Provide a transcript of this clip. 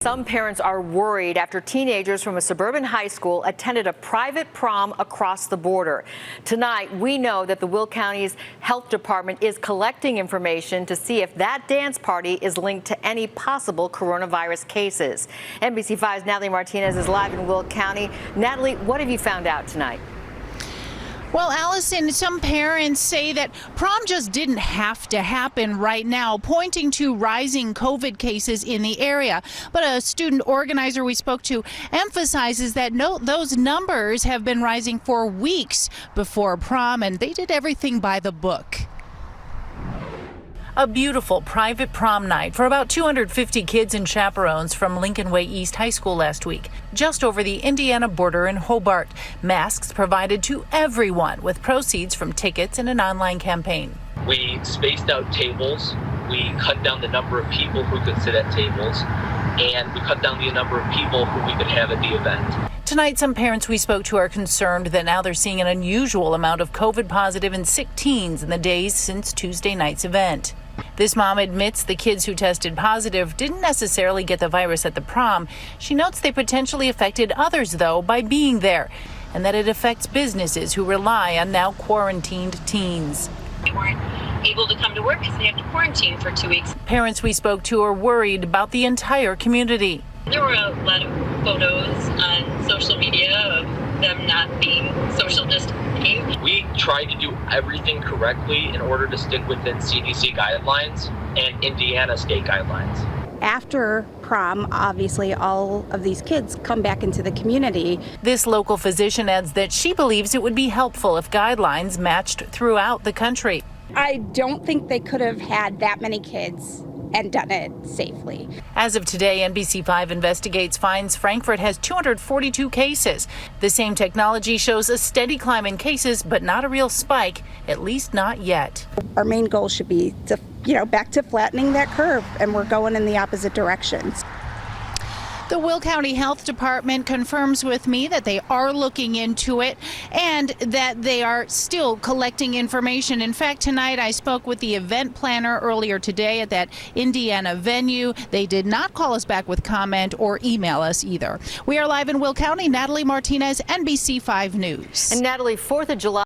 Some parents are worried after teenagers from a suburban high school attended a private prom across the border. Tonight, we know that the Will County's health department is collecting information to see if that dance party is linked to any possible coronavirus cases. NBC5's Natalie Martinez is live in Will County. Natalie, what have you found out tonight? Well, Allison, some parents say that prom just didn't have to happen right now, pointing to rising COVID cases in the area. But a student organizer we spoke to emphasizes that those numbers have been rising for weeks before prom, and they did everything by the book. A beautiful private prom night for about 250 kids and chaperones from Lincoln Way East High School last week, just over the Indiana border in Hobart. Masks provided to everyone with proceeds from tickets and an online campaign. We spaced out tables, we cut down the number of people who could sit at tables, and we cut down the number of people who we could have at the event. Tonight, some parents we spoke to are concerned that now they're seeing an unusual amount of COVID positive and sick teens in the days since Tuesday night's event. This mom admits the kids who tested positive didn't necessarily get the virus at the prom. She notes they potentially affected others, though, by being there, and that it affects businesses who rely on now quarantined teens. They weren't able to come to work because they have to quarantine for 2 weeks. Parents we spoke to are worried about the entire community. There were a lot of photos on social media of them not being social distancing. We tried to do everything correctly in order to stick within CDC guidelines and Indiana state guidelines. After prom, obviously, all of these kids come back into the community. This local physician adds that she believes it would be helpful if guidelines matched throughout the country. I don't think they could have had that many kids and done it safely. As of today, NBC5 investigates finds Frankfurt has 242 cases. The same technology shows a steady climb in cases, but not a real spike, at least not yet. Our main goal should be to, back to flattening that curve, and we're going in the opposite directions. The Will County Health Department confirms with me that they are looking into it and that they are still collecting information. In fact, tonight I spoke with the event planner earlier today at that Indiana venue. They did not call us back with comment or email us either. We are live in Will County. Natalie Martinez, NBC5 News. And Natalie, 4th of July.